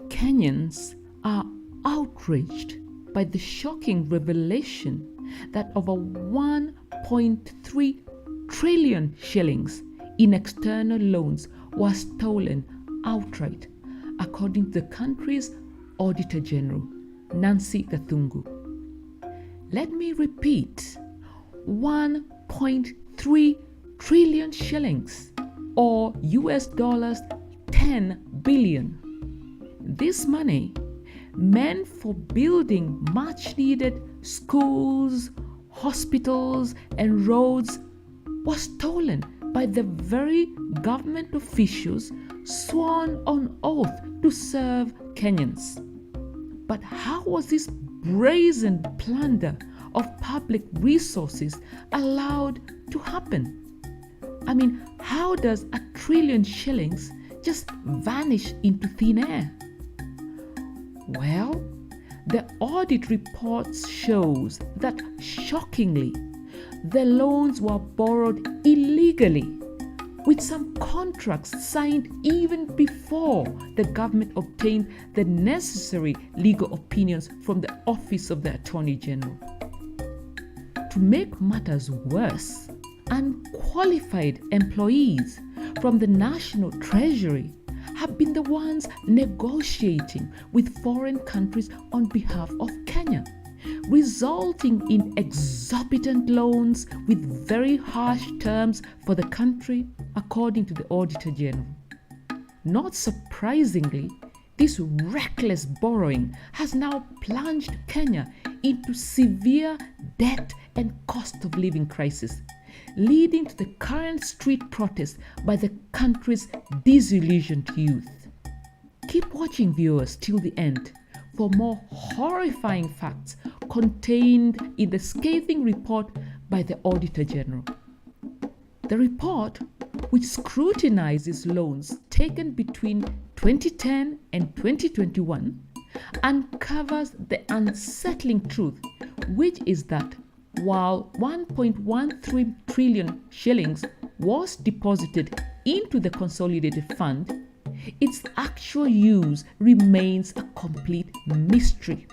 Kenyans are outraged by the shocking revelation that over 1.3 trillion shillings in external loans were stolen outright, according to the country's Auditor General, Nancy Gathungu. Let me repeat, 1.3 trillion shillings, or US dollars 10 billion. This money, meant for building much needed schools, hospitals, and roads, was stolen by the very government officials sworn on oath to serve Kenyans. But how was this brazen plunder of public resources allowed to happen? I mean, how does 1 trillion shillings just vanish into thin air? Well, the audit reports shows that shockingly, the loans were borrowed illegally, with some contracts signed even before the government obtained the necessary legal opinions from the Office of the Attorney General. To make matters worse, unqualified employees from the National Treasury have been the ones negotiating with foreign countries on behalf of Kenya, resulting in exorbitant loans with very harsh terms for the country, according to the Auditor General. Not surprisingly, this reckless borrowing has now plunged Kenya into severe debt and cost of living crisis, leading to the current street protest by the country's disillusioned youth. Keep watching, viewers, till the end for more horrifying facts contained in the scathing report by the Auditor General. The report, which scrutinizes loans taken between 2010 and 2021, uncovers the unsettling truth, which is that while 1.13 trillion shillings was deposited into the consolidated fund, its actual use remains a complete mystery.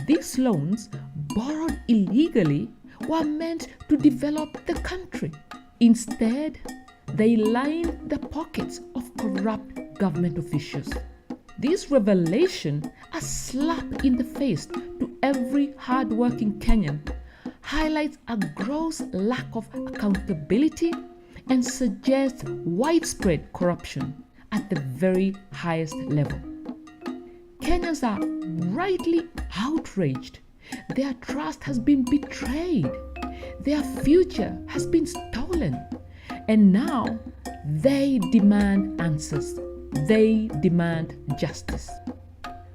These loans, borrowed illegally, were meant to develop the country. Instead, they lined the pockets of corrupt government officials. This revelation, a slap in the face to every hard-working Kenyan, highlights a gross lack of accountability and suggests widespread corruption at the very highest level. Kenyans are rightly outraged. Their trust has been betrayed. Their future has been stolen. And now they demand answers. They demand justice.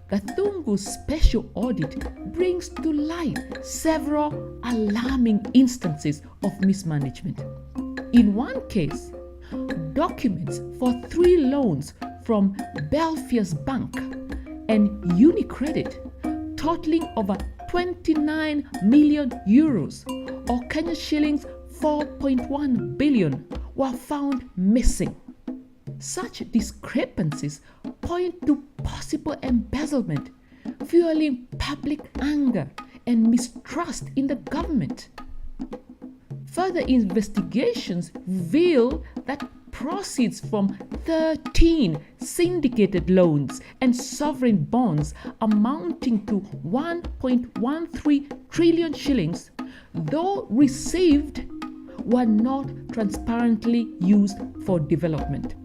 Gathungu's special audit brings to light several alarming instances of mismanagement. In one case, documents for 3 loans from Belfius Bank and UniCredit totaling over 29 million euros, or Kenya shillings 4.1 billion, were found missing. Such discrepancies point to possible embezzlement, fueling public anger and mistrust in the government. Further investigations reveal that proceeds from 13 syndicated loans and sovereign bonds amounting to 1.13 trillion shillings, though received, were not transparently used for development.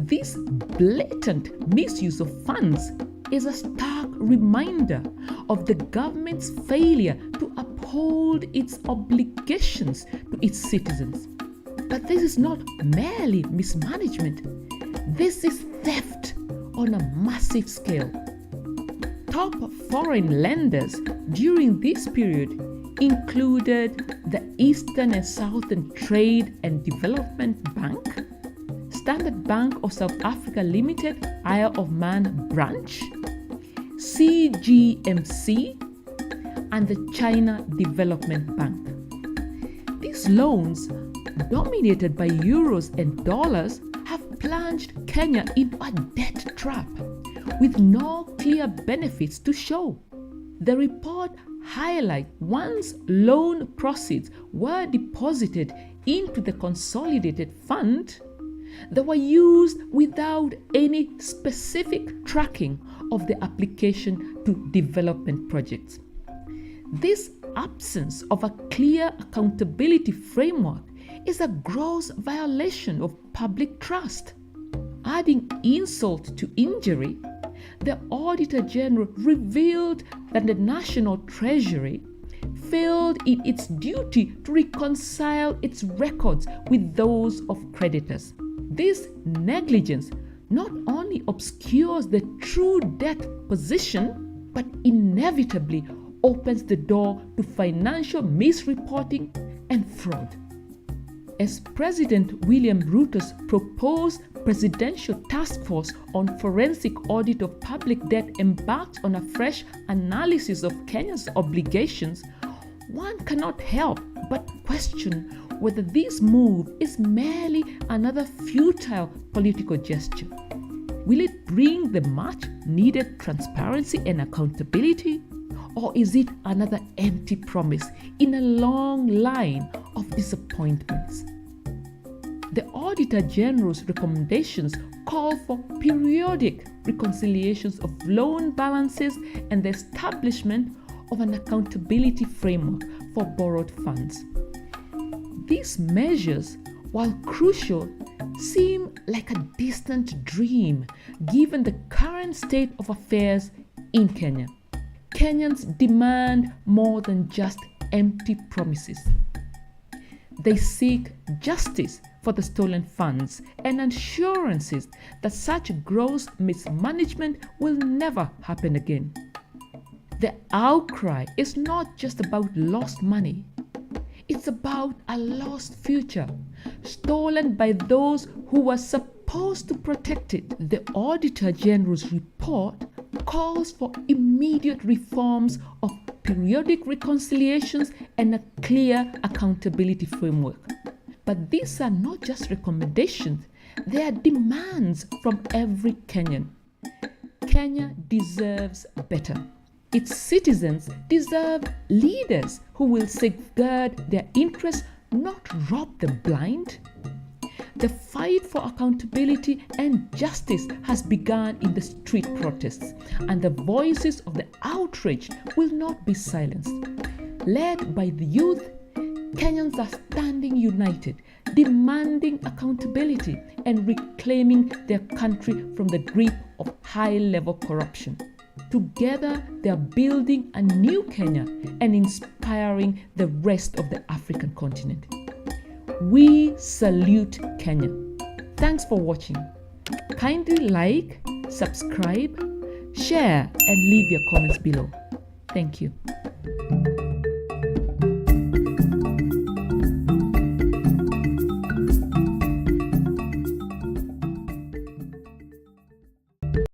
This blatant misuse of funds is a stark reminder of the government's failure to uphold its obligations to its citizens. But this is not merely mismanagement. This is theft on a massive scale. Top foreign lenders during this period included the Eastern and Southern Trade and Development Bank, Standard Bank of South Africa Limited, Isle of Man branch, CGMC, and the China Development Bank. These loans, dominated by euros and dollars, have plunged Kenya into a debt trap, with no clear benefits to show. The report highlights once loan proceeds were deposited into the consolidated fund, they were used without any specific tracking of the application to development projects. This absence of a clear accountability framework is a gross violation of public trust. Adding insult to injury, the Auditor General revealed that the National Treasury failed in its duty to reconcile its records with those of creditors. This negligence not only obscures the true debt position, but inevitably opens the door to financial misreporting and fraud. As President William Ruto's proposed Presidential Task Force on Forensic Audit of Public Debt embarks on a fresh analysis of Kenya's obligations, one cannot help but question whether this move is merely another futile political gesture. Will it bring the much needed transparency and accountability? Or is it another empty promise in a long line of disappointments? The Auditor General's recommendations call for periodic reconciliations of loan balances and the establishment of an accountability framework for borrowed funds. These measures, while crucial, seem like a distant dream given the current state of affairs in Kenya. Kenyans demand more than just empty promises. They seek justice for the stolen funds and assurances that such gross mismanagement will never happen again. The outcry is not just about lost money. It's about a lost future, stolen by those who were supposed to protect it. The Auditor General's report calls for immediate reforms of periodic reconciliations and a clear accountability framework. But these are not just recommendations, they are demands from every Kenyan. Kenya deserves better. Its citizens deserve leaders who will safeguard their interests, not rob them blind. The fight for accountability and justice has begun in the street protests, and the voices of the outraged will not be silenced. Led by the youth, Kenyans are standing united, demanding accountability and reclaiming their country from the grip of high-level corruption. Together, they are building a new Kenya and inspiring the rest of the African continent. We salute Kenya. Thanks for watching. Kindly like, subscribe, share, and leave your comments below. Thank you.